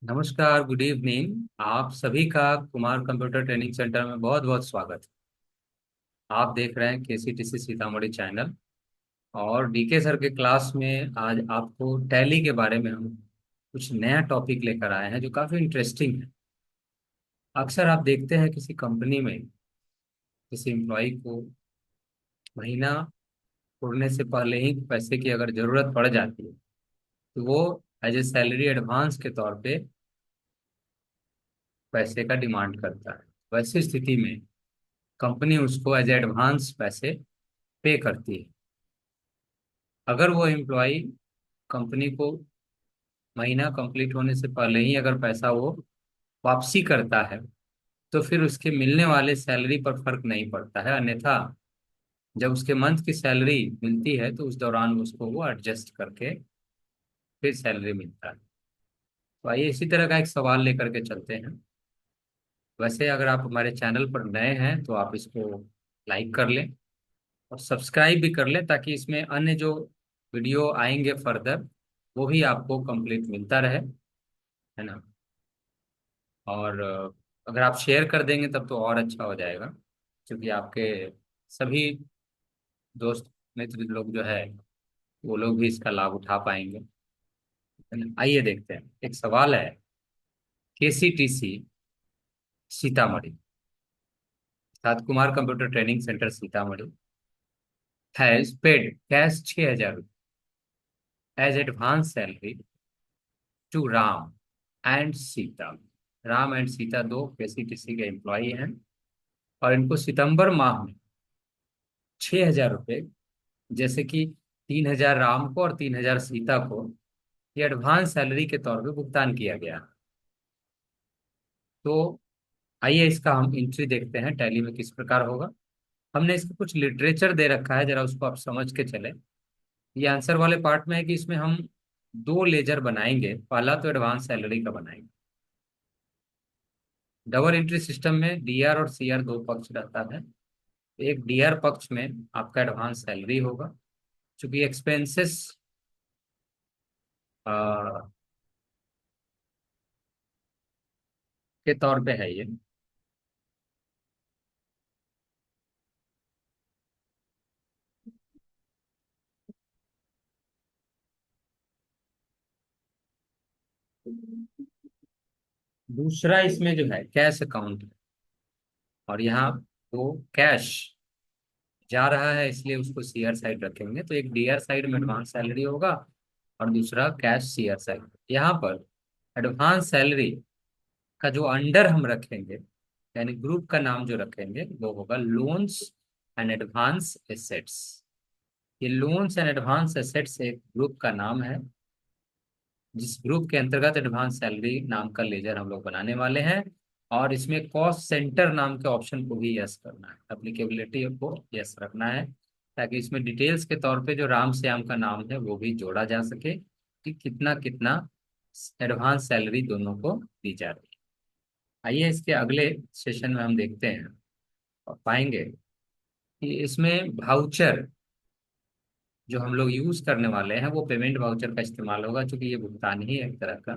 नमस्कार, good evening. आप सभी का कुमार कंप्यूटर ट्रेनिंग सेंटर में बहुत बहुत स्वागत है। आप देख रहे हैं केसीटीसी सीतामढ़ी चैनल। और डीके सर के क्लास में आज आपको टैली के बारे में हम कुछ नया टॉपिक लेकर आए हैं जो काफ़ी इंटरेस्टिंग है। अक्सर आप देखते हैं किसी कंपनी में किसी एम्प्लॉय को महीना उड़ने से पहले ही पैसे की अगर ज़रूरत पड़ जाती है तो वो एज ए सैलरी एडवांस के तौर पे पैसे का डिमांड करता है। वैसी स्थिति में कंपनी उसको एज एडवांस पैसे पे करती है। अगर वो एम्प्लॉय कंपनी को महीना कंप्लीट होने से पहले ही अगर पैसा वो वापसी करता है तो फिर उसके मिलने वाले सैलरी पर फर्क नहीं पड़ता है। अन्यथा जब उसके मंथ की सैलरी मिलती है तो उस दौरान उसको वो एडजस्ट करके फिर सैलरी मिलता है। तो आइए इसी तरह का एक सवाल लेकर के चलते हैं। वैसे अगर आप हमारे चैनल पर नए हैं तो आप इसको लाइक कर लें और सब्सक्राइब भी कर लें ताकि इसमें अन्य जो वीडियो आएंगे फर्दर वो भी आपको कंप्लीट मिलता रहे, है ना। और अगर आप शेयर कर देंगे तब तो और अच्छा हो जाएगा, क्योंकि आपके सभी दोस्त मित्र लोग जो है वो लोग भी इसका लाभ उठा पाएंगे, है ना। आइए देखते हैं। एक सवाल है, केसीटीसी सीतामढ़ी सात Kumar computer training center Sitamarhi has paid cash 6,000 as advance salary to Ram and Sita. Ram and Sita दो केसीटीसी के एम्प्लॉई हैं और इनको सितंबर माह में 6,000 रुपये, जैसे कि 3,000 राम को और 3,000 सीता को ये एडवांस सैलरी के तौर पे भुगतान किया गया। तो आइए इसका हम एंट्री देखते हैं टैली में किस प्रकार होगा। हमने इसका कुछ लिटरेचर दे रखा है, जरा उसको आप समझ के चले। ये आंसर वाले पार्ट में है कि इसमें हम दो लेजर बनाएंगे। पहला तो एडवांस सैलरी का बनाएंगे। डबल एंट्री सिस्टम में डीआर और सीआर दो पक्ष रहता है। एक डीआर पक्ष में आपका एडवांस सैलरी होगा, चूंकि एक्सपेंसेस के तौर पे है ये। दूसरा इसमें जो है कैश अकाउंट है, और यहाँ वो कैश जा रहा है इसलिए उसको सीआर साइड रखेंगे। तो एक डीआर साइड में एडवांस सैलरी होगा और दूसरा कैश सीआर साइड। यहाँ पर एडवांस सैलरी का जो अंडर हम रखेंगे, यानी ग्रुप का नाम जो रखेंगे वो होगा लोन्स एंड एडवांस एसेट्स। ये लोन्स एंड एडवांस एसेट्स एक ग्रुप का नाम है जिस ग्रुप के अंतर्गत एडवांस सैलरी नाम का लेजर हम लोग बनाने वाले हैं। और इसमें कॉस्ट सेंटर नाम के ऑप्शन को भी यस करना है, एप्लीकेबिलिटी को यस रखना है, ताकि इसमें डिटेल्स के तौर पे जो राम श्याम का नाम है वो भी जोड़ा जा सके कि कितना कितना एडवांस सैलरी दोनों को दी जा रही है। आइए इसके अगले सेशन में हम देखते हैं और पाएंगे कि इसमें भाउचर जो हम लोग यूज करने वाले हैं वो पेमेंट वाउचर का इस्तेमाल होगा, क्योंकि ये भुगतान ही है एक तरह का।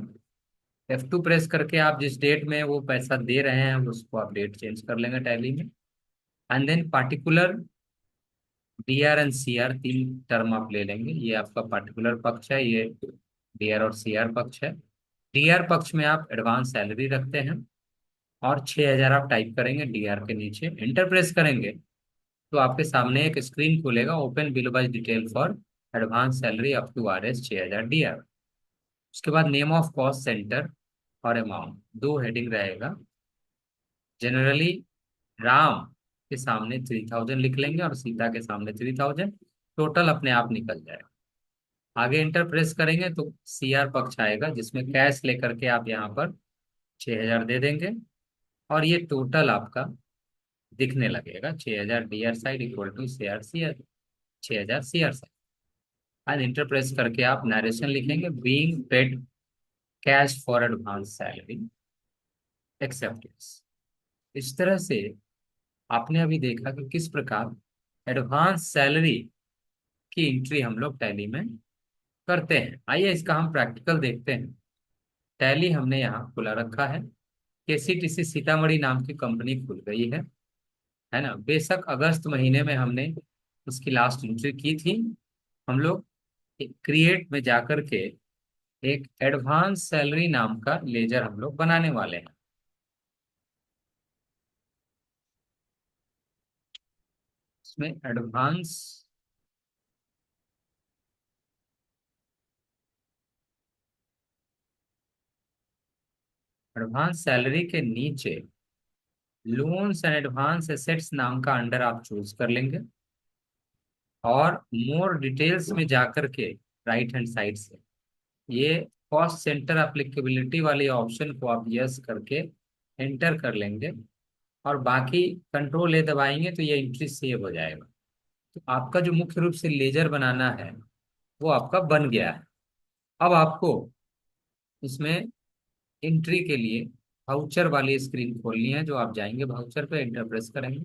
F2 प्रेस करके आप जिस डेट में वो पैसा दे रहे हैं उसको आप डेट चेंज कर लेंगे टैली में। And then particular DR and CR तीन टर्म आप ले लेंगे। ये आपका पार्टिकुलर पक्ष है, ये डीआर और सीआर पक्ष है। डीआर पक्ष में आप एडवांस सैलरी रखते हैं और 6,000 आप टाइप करेंगे, डीआर के नीचे एंटर प्रेस करेंगे तो आपके सामने एक स्क्रीन खुलेगा, open bill by detail for advance salary up to RS 6,000 DR. उसके बाद नेम ऑफ कॉस्ट सेंटर और अमाउंट दो हेडिंग रहेगा। जनरली राम के सामने 3,000 लिख लेंगे और सीता के सामने 3,000। टोटल अपने आप निकल जाएगा। आगे इंटर प्रेस करेंगे तो सीआर पक्ष आएगा जिसमें कैश लेकर के आप यहाँ पर 6,000 दे देंगे और ये टोटल आपका दिखने लगेगा। 6,000 DR side equal to CR CR, 6,000 CR side. आज इंटर प्रेस करके आप नरेशन लिखेंगे, being paid cash for advance salary accept. इस तरह से आपने अभी देखा कि किस प्रकार एडवांस सैलरी की एंट्री हम लोग टैली में करते हैं। आइए इसका हम प्रैक्टिकल देखते हैं। टैली हमने यहाँ खुला रखा है। केसीटीसी सीतामढ़ी नाम की कंपनी खुल गई है ना। बेशक अगस्त महीने में हमने उसकी लास्ट एंट्री की थी। हम लोग क्रिएट में जाकर के एक एडवांस सैलरी नाम का लेजर हम लोग बनाने वाले हैं। इसमें एडवांस सैलरी के नीचे लोन्स एंड एडवांस एसेट्स नाम का अंडर आप चूज कर लेंगे, और मोर डिटेल्स में जाकर के राइट हैंड साइड से ये कॉस्ट सेंटर एप्लीकेबिलिटी वाले ऑप्शन को आप यस करके एंटर कर लेंगे, और बाकी कंट्रोल ए दबाएंगे तो ये एंट्री सेव हो जाएगा। तो आपका जो मुख्य रूप से लेजर बनाना है वो आपका बन गया है। अब आपको इसमें एंट्री के लिए वाउचर वाली स्क्रीन खोलनी है, जो आप जाएंगे वाउचर पे एंटर प्रेस करेंगे,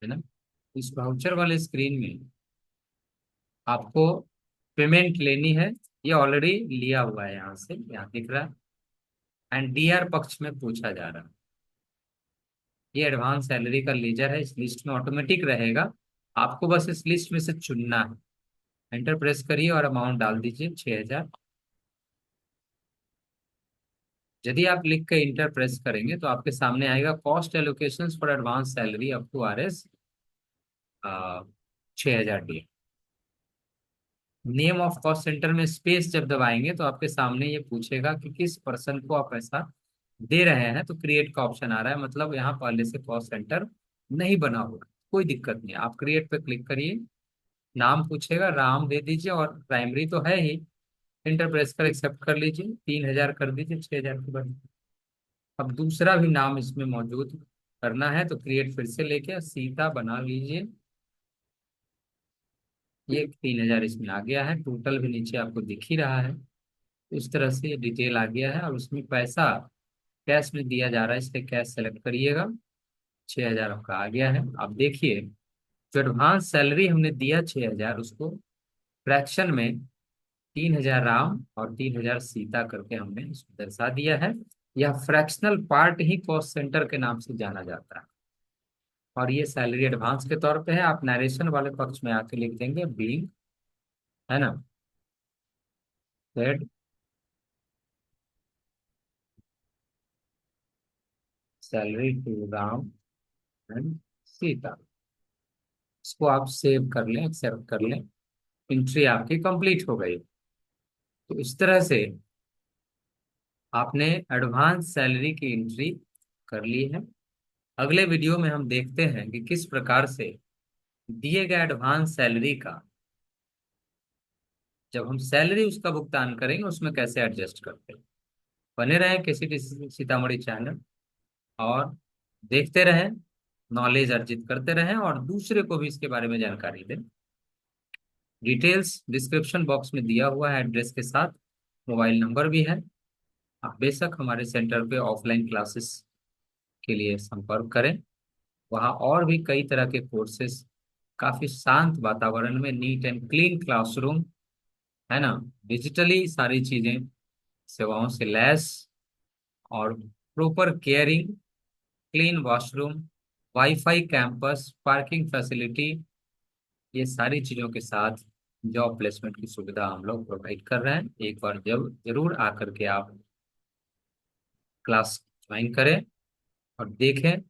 है ना। इस वाउचर वाले स्क्रीन में आपको पेमेंट लेनी है। ये ऑलरेडी लिया हुआ है, यहाँ से यहाँ दिख रहा है। एंड डीआर पक्ष में पूछा जा रहा है। ये एडवांस सैलरी का लेजर है, इस लिस्ट में ऑटोमेटिक रहेगा। आपको बस इस लिस्ट में से चुनना है। एंटर प्रेस करिए और अमाउंट डाल दीजिए 6,000। यदि आप लिख के इंटर प्रेस करेंगे तो आपके सामने आएगा cost allocation for advance salary up to RS 6,000 D. Name of cost center में स्पेस जब दबाएंगे तो आपके सामने ये पूछेगा कि किस पर्सन को आप पैसा दे रहे हैं, तो क्रिएट का ऑप्शन आ रहा है, मतलब यहाँ पहले से कॉस्ट सेंटर नहीं बना होगा। कोई दिक्कत नहीं, आप क्रिएट पे क्लिक करिए। नाम पूछेगा, राम दे दीजिए, और प्राइमरी तो है ही। इंटर प्रेस कर एक्सेप्ट कर लीजिए, 3,000 कर दीजिए 6,000 के बाद। अब दूसरा भी नाम इसमें मौजूद करना है तो क्रिएट फिर से लेके सीता बना लीजिए। ये 3,000 इसमें आ गया है, टोटल भी नीचे आपको दिख ही रहा है। इस तरह से ये डिटेल आ गया है, और उसमें पैसा कैश में दिया जा रहा है, इसलिए कैश सेलेक्ट करिएगा। 6,000 आपका आ गया है। अब देखिए, जो एडवांस सैलरी हमने दिया 6,000, उसको फ्रैक्शन में 3,000 राम और 3,000 सीता करके हमने इसको दर्शा दिया है। यह फ्रैक्शनल पार्ट ही कॉस्ट सेंटर के नाम से जाना जाता है, और ये सैलरी एडवांस के तौर पे है। आप नरेशन वाले पक्ष में आके लिख देंगे बिलिंग, है ना। Paid salary to Ram and Sita, इसको आप सेव कर लें, एक्सेप्ट कर लें। एंट्री आपकी कंप्लीट हो गई। तो इस तरह से आपने एडवांस सैलरी की एंट्री कर ली है। अगले वीडियो में हम देखते हैं कि किस प्रकार से दिए गए एडवांस सैलरी का, जब हम सैलरी उसका भुगतान करेंगे, उसमें कैसे एडजस्ट करते हैं। बने रहें किसी सीतामढ़ी चैनल, और देखते रहें, नॉलेज अर्जित करते रहें, और दूसरे को भी इसके बारे में जानकारी दें। डिटेल्स डिस्क्रिप्शन बॉक्स में दिया हुआ है, एड्रेस के साथ मोबाइल नंबर भी है। आप बेशक हमारे सेंटर पे ऑफलाइन क्लासेस के लिए संपर्क करें। वहाँ और भी कई तरह के कोर्सेस, काफी शांत वातावरण में, नीट एंड क्लीन क्लासरूम, है ना, डिजिटली सारी चीजें, सेवाओं से लैस, और proper caring, clean washroom, wifi campus, parking facility, ये सारी चीजों के साथ जॉब प्लेसमेंट की सुविधा हम लोग प्रोवाइड कर रहे हैं। एक बार जब जरूर आकर के आप क्लास ज्वाइन करें और देखें।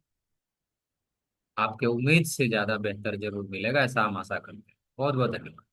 आपके उम्मीद से ज्यादा बेहतर जरूर मिलेगा, ऐसा हम आशा करते हैं। बहुत बहुत धन्यवाद।